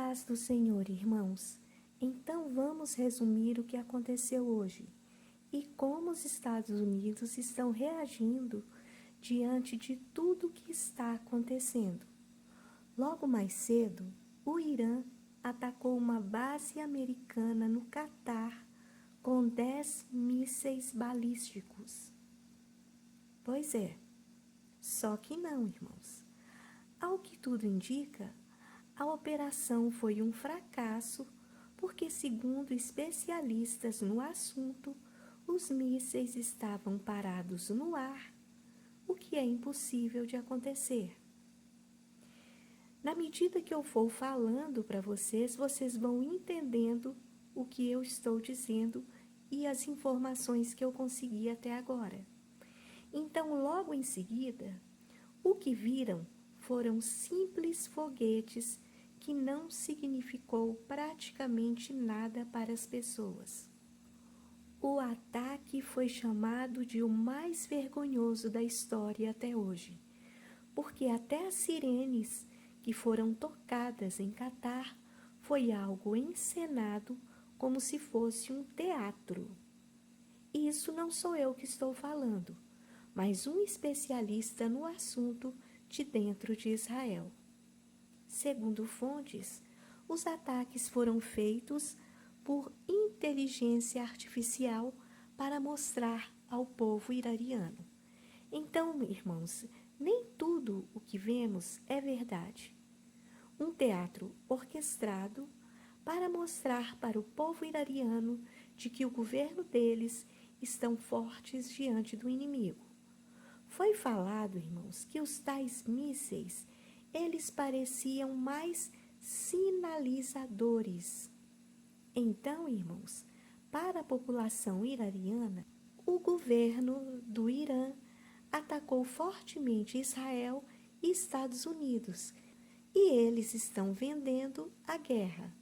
paz do Senhor, irmãos. Então vamos resumir o que aconteceu hoje e como os Estados Unidos estão reagindo diante de tudo o que está acontecendo. Logo mais cedo, o Irã atacou uma base americana no Catar com 10 mísseis balísticos. Pois é, só que não, irmãos. Ao que tudo indica, a operação foi um fracasso porque, segundo especialistas no assunto, os mísseis estavam parados no ar, o que é impossível de acontecer. Na medida que eu for falando para vocês, vocês vão entendendo o que eu estou dizendo e as informações que eu consegui até agora. Então, logo em seguida, o que viram foram simples foguetes que não significou praticamente nada para as pessoas. O ataque foi chamado de o mais vergonhoso da história até hoje, porque até as sirenes que foram tocadas em Catar foi algo encenado como se fosse um teatro. E isso não sou eu que estou falando, mas um especialista no assunto de dentro de Israel. Segundo fontes, os ataques foram feitos por inteligência artificial para mostrar ao povo iraniano. Então, irmãos, nem tudo o que vemos é verdade. Um teatro orquestrado para mostrar para o povo iraniano de que o governo deles estão fortes diante do inimigo. Foi falado, irmãos, que os tais mísseis eles pareciam mais sinalizadores. Então, irmãos, para a população iraniana, o governo do Irã atacou fortemente Israel e Estados Unidos, e eles estão vendendo a guerra.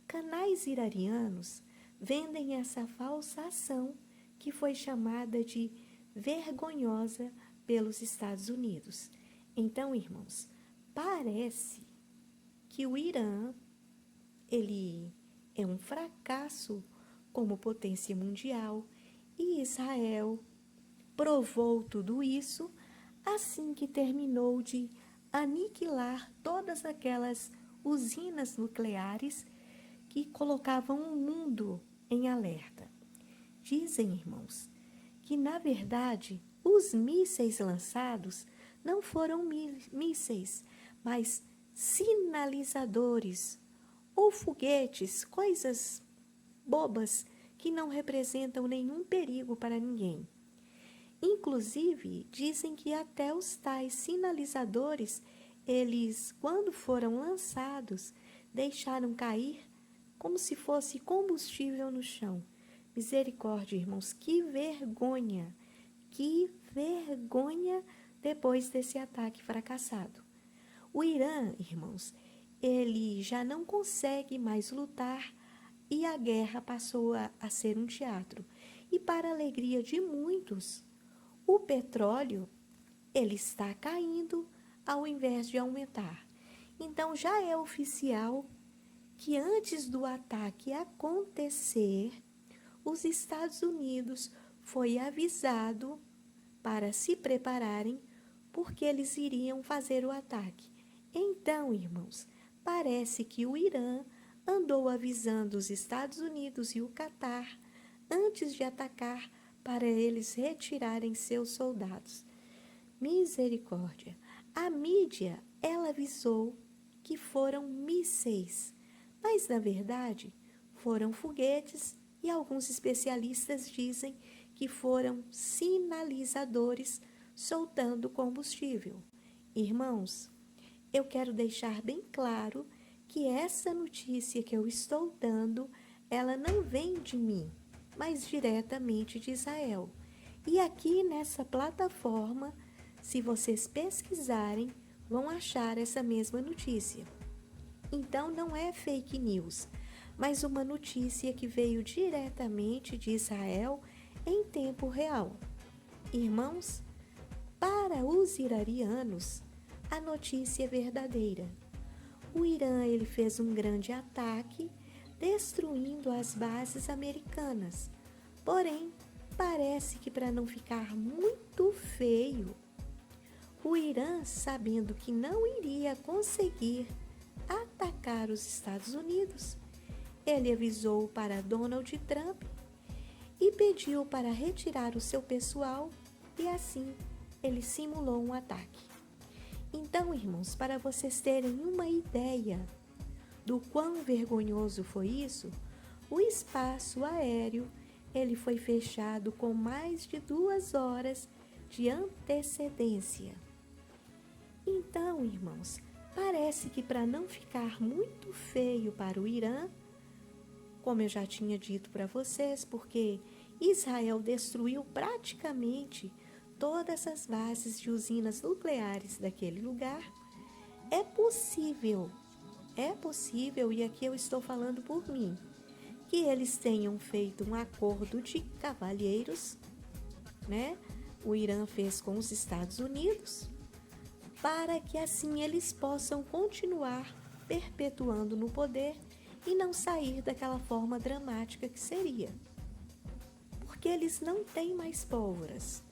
Canais iranianos vendem essa falsa ação que foi chamada de vergonhosa pelos Estados Unidos. Então, irmãos, parece que o Irã, ele é um fracasso como potência mundial e Israel provou tudo isso assim que terminou de aniquilar todas aquelas usinas nucleares que colocavam o mundo em alerta. Dizem, irmãos, que na verdade os mísseis lançados não foram mísseis, mas sinalizadores ou foguetes, coisas bobas que não representam nenhum perigo para ninguém. Inclusive, dizem que até os tais sinalizadores, eles, quando foram lançados, deixaram cair como se fosse combustível no chão. Misericórdia, irmãos, que vergonha! Que vergonha depois desse ataque fracassado. O Irã, irmãos, ele já não consegue mais lutar e a guerra passou a ser um teatro. E para a alegria de muitos, o petróleo, ele está caindo ao invés de aumentar. Então já é oficial que antes do ataque acontecer, os Estados Unidos foi avisado para se prepararem porque eles iriam fazer o ataque. Então, irmãos, parece que o Irã andou avisando os Estados Unidos e o Catar antes de atacar para eles retirarem seus soldados. Misericórdia! A mídia, ela avisou que foram mísseis, mas na verdade foram foguetes e alguns especialistas dizem que foram sinalizadores soltando combustível. Irmãos, eu quero deixar bem claro que essa notícia que eu estou dando, ela não vem de mim, mas diretamente de Israel. E aqui nessa plataforma, se vocês pesquisarem, vão achar essa mesma notícia. Então não é fake news, mas uma notícia que veio diretamente de Israel em tempo real. Irmãos, para os iranianos, a notícia é verdadeira. o Irã ele fez um grande ataque, destruindo as bases americanas. Porém, parece que para não ficar muito feio, o Irã, sabendo que não iria conseguir atacar os Estados Unidos, ele avisou para Donald Trump e pediu para retirar o seu pessoal e assim ele simulou um ataque. Então, irmãos, para vocês terem uma ideia do quão vergonhoso foi isso, o espaço aéreo ele foi fechado com mais de 2 horas de antecedência. Então, irmãos, parece que para não ficar muito feio para o Irã, como eu já tinha dito para vocês, porque Israel destruiu praticamente todas as bases de usinas nucleares daquele lugar, é possível, e aqui eu estou falando por mim, que eles tenham feito um acordo de cavalheiros, né? O Irã fez com os Estados Unidos, para que assim eles possam continuar perpetuando no poder e não sair daquela forma dramática que seria. Porque eles não têm mais pólvoras.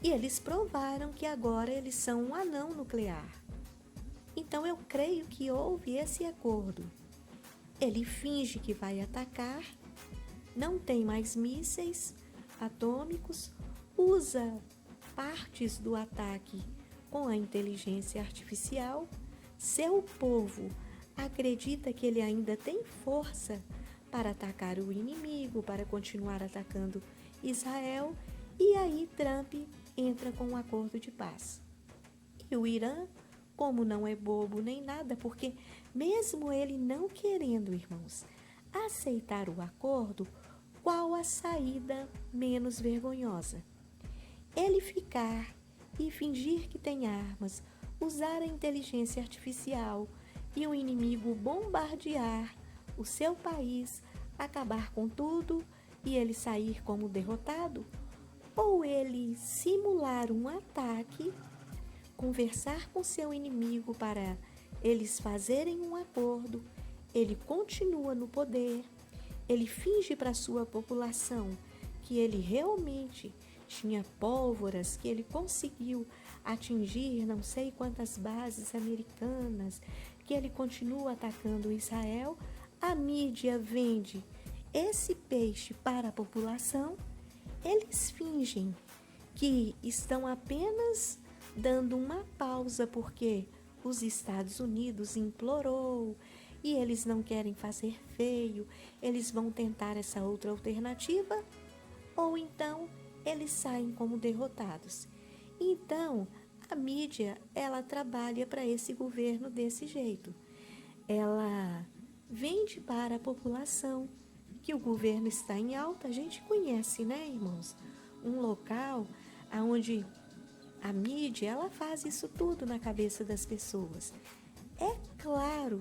E eles provaram que agora eles são um anão nuclear. Então eu creio que houve esse acordo. Ele finge que vai atacar, não tem mais mísseis atômicos, usa partes do ataque com a inteligência artificial. Seu povo acredita que ele ainda tem força para atacar o inimigo, para continuar atacando Israel, e aí Trump entra com um acordo de paz. E o Irã, como não é bobo nem nada, porque mesmo ele não querendo, irmãos, aceitar o acordo, qual a saída menos vergonhosa? Ele ficar e fingir que tem armas, usar a inteligência artificial e o inimigo bombardear o seu país, acabar com tudo e ele sair como derrotado? Ou ele simular um ataque, conversar com seu inimigo para eles fazerem um acordo, ele continua no poder, ele finge para a sua população que ele realmente tinha pólvoras, que ele conseguiu atingir não sei quantas bases americanas, que ele continua atacando Israel. A mídia vende esse peixe para a população, eles fingem que estão apenas dando uma pausa porque os Estados Unidos implorou e eles não querem fazer feio, eles vão tentar essa outra alternativa, ou então eles saem como derrotados. Então, a mídia, ela trabalha para esse governo desse jeito. Ela vende para a população que o governo está em alta. A gente conhece, né, irmãos? Um local onde a mídia, ela faz isso tudo na cabeça das pessoas. É claro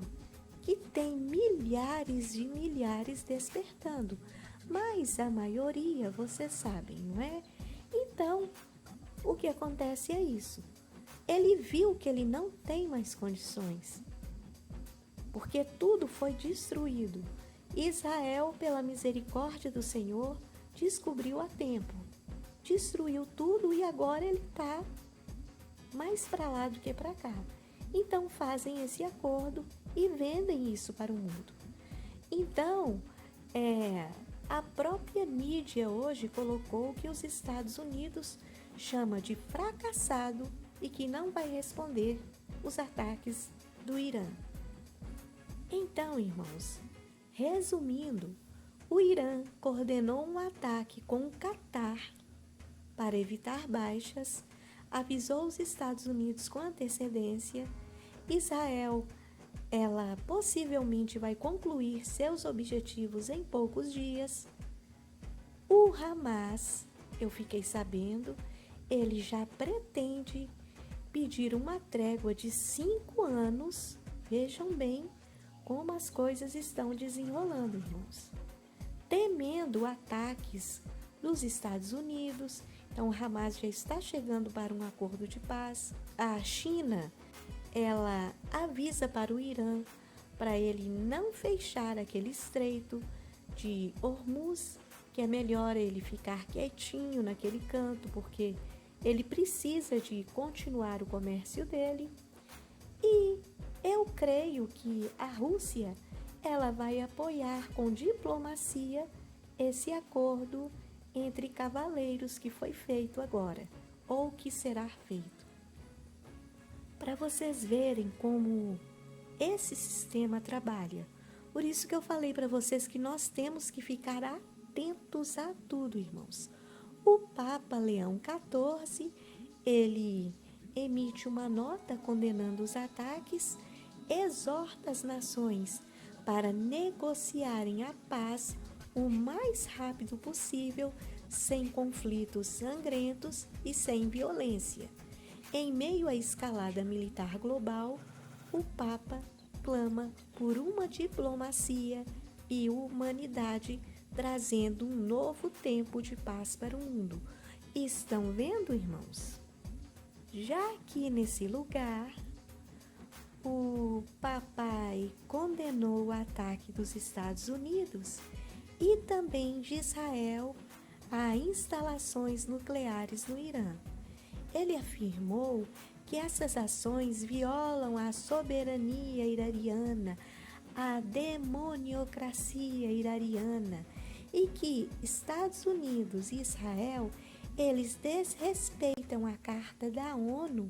que tem milhares de milhares despertando, mas a maioria, vocês sabem, não é? Então, o que acontece é isso. Ele viu que ele não tem mais condições, porque tudo foi destruído. Israel, pela misericórdia do Senhor, descobriu a tempo, destruiu tudo e agora ele está mais para lá do que para cá. Então fazem esse acordo e vendem isso para o mundo. Então, a própria mídia hoje colocou que os Estados Unidos chama de fracassado e que não vai responder os ataques do Irã. Então, irmãos, resumindo, o Irã coordenou um ataque com o Catar para evitar baixas, avisou os Estados Unidos com antecedência. Israel, ela possivelmente vai concluir seus objetivos em poucos dias. O Hamas, eu fiquei sabendo, ele já pretende pedir uma trégua de 5 anos. Vejam bem como as coisas estão desenrolando, irmãos. Temendo ataques dos Estados Unidos, então o Hamas já está chegando para um acordo de paz. A China, ela avisa para o Irã para ele não fechar aquele estreito de Hormuz, que é melhor ele ficar quietinho naquele canto, porque ele precisa de continuar o comércio dele. E eu creio que a Rússia ela vai apoiar com diplomacia esse acordo entre cavaleiros que foi feito agora, ou que será feito. Para vocês verem como esse sistema trabalha. Por isso que eu falei para vocês que nós temos que ficar atentos a tudo, irmãos. O Papa Leão XIV, ele emite uma nota condenando os ataques, exorta as nações para negociarem a paz o mais rápido possível, sem conflitos sangrentos e sem violência. Em meio à escalada militar global, o Papa clama por uma diplomacia e humanidade, trazendo um novo tempo de paz para o mundo. Estão vendo, irmãos? Já aqui nesse lugar, o papai condenou o ataque dos Estados Unidos e também de Israel a instalações nucleares no Irã. Ele afirmou que essas ações violam a soberania iraniana, a demoniocracia iraniana, e que Estados Unidos e Israel, eles desrespeitam a Carta da ONU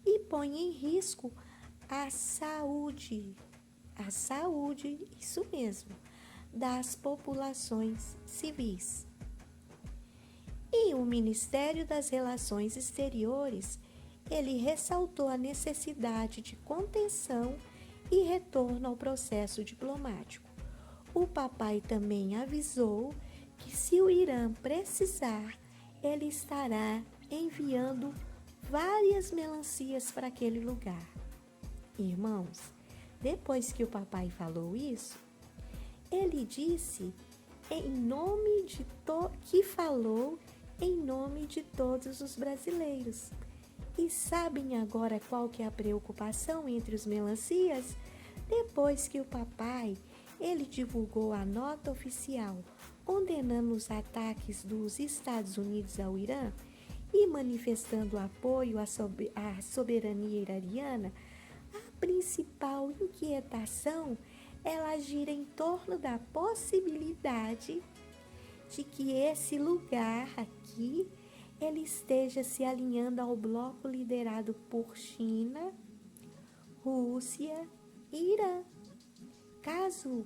e põem em risco a saúde, isso mesmo, das populações civis. E o Ministério das Relações Exteriores, ele ressaltou a necessidade de contenção e retorno ao processo diplomático. O papai também avisou que se o Irã precisar, ele estará enviando várias melancias para aquele lugar. Irmãos, depois que o papai falou isso, ele disse que falou em nome de todos os brasileiros. E sabem agora qual que é a preocupação entre os melancias? Depois que o papai, ele divulgou a nota oficial condenando os ataques dos Estados Unidos ao Irã e manifestando apoio à soberania iraniana, a principal inquietação ela gira em torno da possibilidade de que esse lugar aqui ele esteja se alinhando ao bloco liderado por China, Rússia e Irã. Caso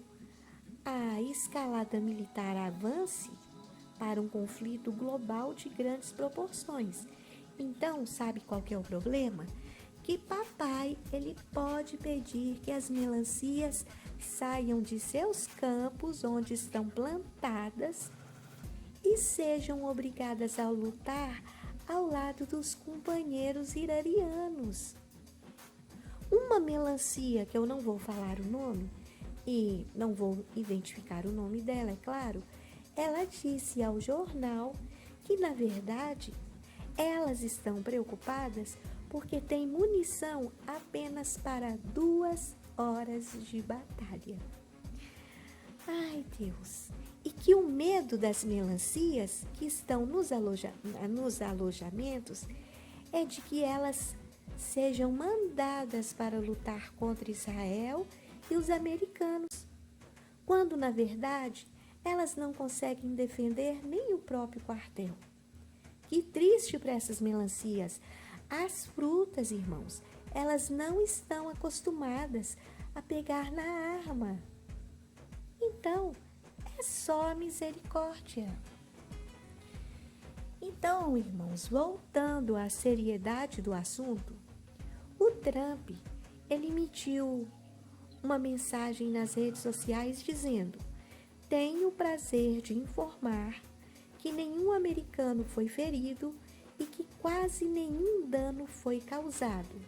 a escalada militar avance para um conflito global de grandes proporções. Então, sabe qual que é o problema? Que papai, ele pode pedir que as melancias saiam de seus campos onde estão plantadas e sejam obrigadas a lutar ao lado dos companheiros iranianos. Uma melancia, que eu não vou falar o nome e não vou identificar o nome dela, é claro, ela disse ao jornal que, na verdade, elas estão preocupadas porque tem munição apenas para 2 horas de batalha. Ai, Deus! E que o medo das melancias que estão nos alojamentos é de que elas sejam mandadas para lutar contra Israel e os americanos, quando, na verdade, elas não conseguem defender nem o próprio quartel. Que triste para essas melancias! As frutas, irmãos, elas não estão acostumadas a pegar na arma. Então, é só misericórdia. Então, irmãos, voltando à seriedade do assunto, o Trump, ele emitiu uma mensagem nas redes sociais dizendo: tenho o prazer de informar que nenhum americano foi ferido e que quase nenhum dano foi causado.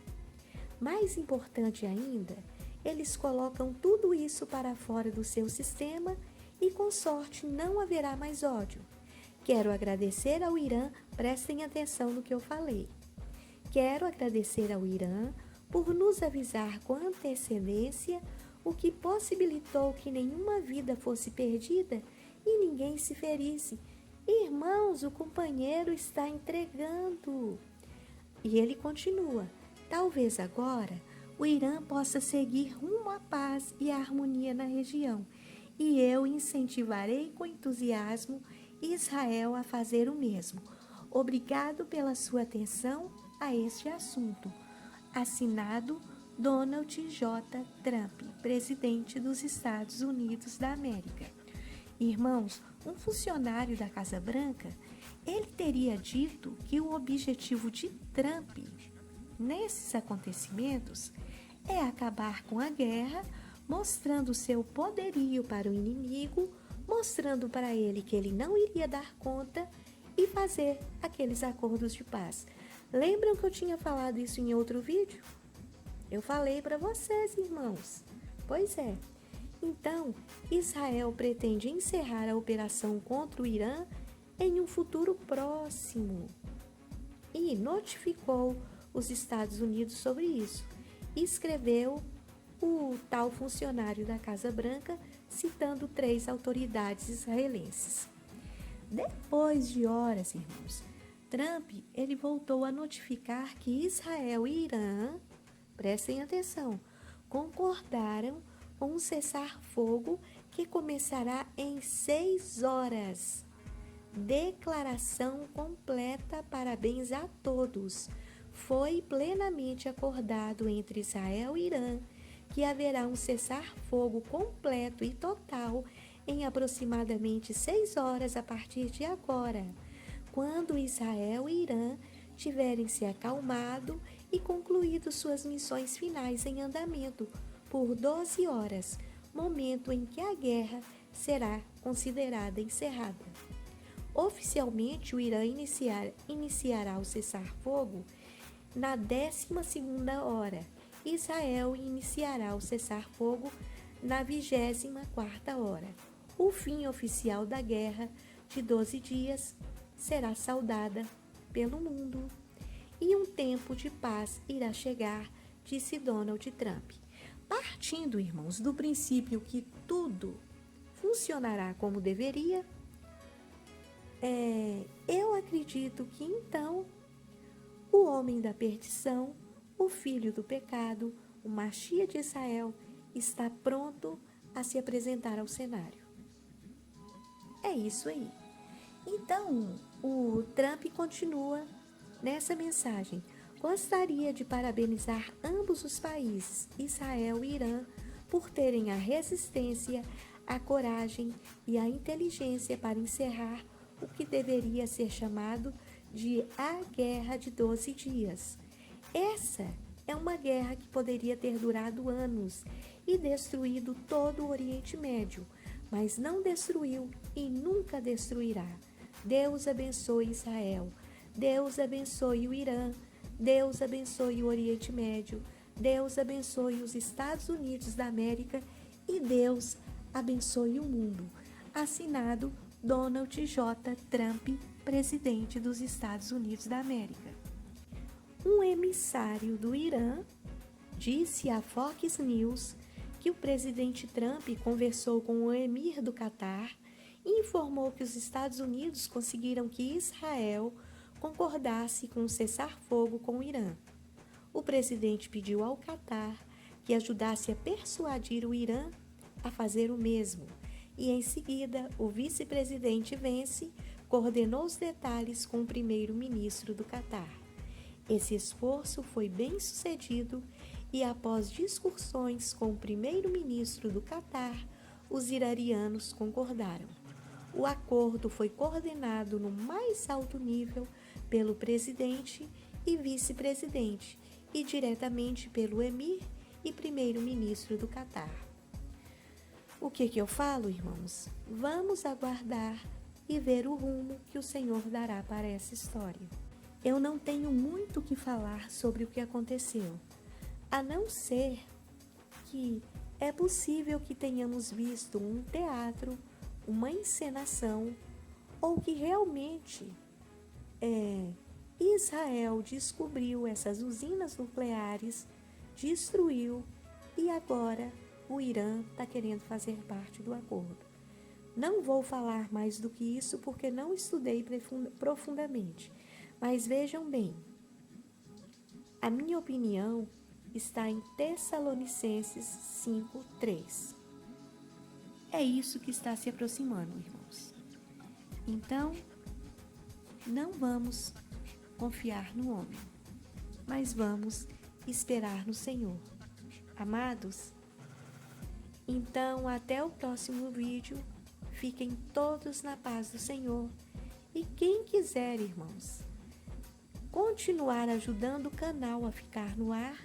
Mais importante ainda, eles colocam tudo isso para fora do seu sistema e, com sorte, não haverá mais ódio. Quero agradecer ao Irã, prestem atenção no que eu falei. Quero agradecer ao Irã por nos avisar com antecedência, o que possibilitou que nenhuma vida fosse perdida e ninguém se ferisse. Irmãos, o companheiro está entregando. E ele continua: talvez agora o Irã possa seguir rumo à paz e à harmonia na região, e eu incentivarei com entusiasmo Israel a fazer o mesmo. Obrigado pela sua atenção a este assunto. Assinado Donald J. Trump, presidente dos Estados Unidos da América. Irmãos, um funcionário da Casa Branca, ele teria dito que o objetivo de Trump nesses acontecimentos é acabar com a guerra, mostrando seu poderio para o inimigo, mostrando para ele que ele não iria dar conta e fazer aqueles acordos de paz. Lembram que eu tinha falado isso em outro vídeo? Eu falei para vocês, irmãos. Pois é. Então, Israel pretende encerrar a operação contra o Irã em um futuro próximo e notificou os Estados Unidos sobre isso. Escreveu o tal funcionário da Casa Branca, citando 3 autoridades israelenses. Depois de horas, irmãos, Trump ele voltou a notificar que Israel e Irã, prestem atenção, concordaram com um cessar-fogo que começará em 6 horas. Declaração completa, parabéns a todos. Foi plenamente acordado entre Israel e Irã que haverá um cessar-fogo completo e total em aproximadamente 6 horas a partir de agora, quando Israel e Irã tiverem se acalmado e concluído suas missões finais em andamento por 12 horas, momento em que a guerra será considerada encerrada. Oficialmente, o Irã iniciará o cessar-fogo na 12ª hora. Israel iniciará o cessar-fogo na 24ª hora. O fim oficial da guerra de 12 dias será saudada pelo mundo e um tempo de paz irá chegar, disse Donald Trump. Partindo, irmãos, do princípio que tudo funcionará como deveria, eu acredito que então o homem da perdição, o filho do pecado, o Mashiach de Israel, está pronto a se apresentar ao cenário. É isso aí. Então, o Trump continua nessa mensagem. Gostaria de parabenizar ambos os países, Israel e Irã, por terem a resistência, a coragem e a inteligência para encerrar o que deveria ser chamado de a Guerra de 12 Dias. Essa é uma guerra que poderia ter durado anos e destruído todo o Oriente Médio, mas não destruiu e nunca destruirá. Deus abençoe Israel, Deus abençoe o Irã, Deus abençoe o Oriente Médio, Deus abençoe os Estados Unidos da América e Deus abençoe o mundo. Assinado Donald J. Trump, presidente dos Estados Unidos da América. Um emissário do Irã disse à Fox News que o presidente Trump conversou com o emir do Catar e informou que os Estados Unidos conseguiram que Israel concordasse com um cessar-fogo com o Irã. O presidente pediu ao Catar que ajudasse a persuadir o Irã a fazer o mesmo, e em seguida o vice-presidente Vance coordenou os detalhes com o primeiro-ministro do Catar. Esse esforço foi bem sucedido e, após discussões com o primeiro-ministro do Catar, os iranianos concordaram. O acordo foi coordenado no mais alto nível pelo presidente e vice-presidente e diretamente pelo emir e primeiro-ministro do Catar. O que eu falo, irmãos? Vamos aguardar e ver o rumo que o Senhor dará para essa história. Eu não tenho muito o que falar sobre o que aconteceu, a não ser que é possível que tenhamos visto um teatro, uma encenação, ou que realmente Israel descobriu essas usinas nucleares destruiu e agora o Irã está querendo fazer parte do acordo. Não vou falar mais do que isso porque não estudei profundamente, mas vejam bem, a minha opinião está em Tessalonicenses 5:3. É isso que está se aproximando, irmãos. Então, não vamos confiar no homem, mas vamos esperar no Senhor. Amados, então até o próximo vídeo. Fiquem todos na paz do Senhor. E quem quiser, irmãos, continuar ajudando o canal a ficar no ar,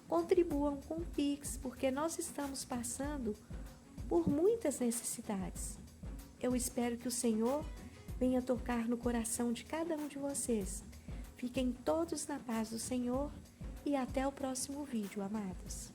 contribuam com o Pix, porque nós estamos passando por muitas necessidades. Eu espero que o Senhor venha tocar no coração de cada um de vocês. Fiquem todos na paz do Senhor e até o próximo vídeo, amados.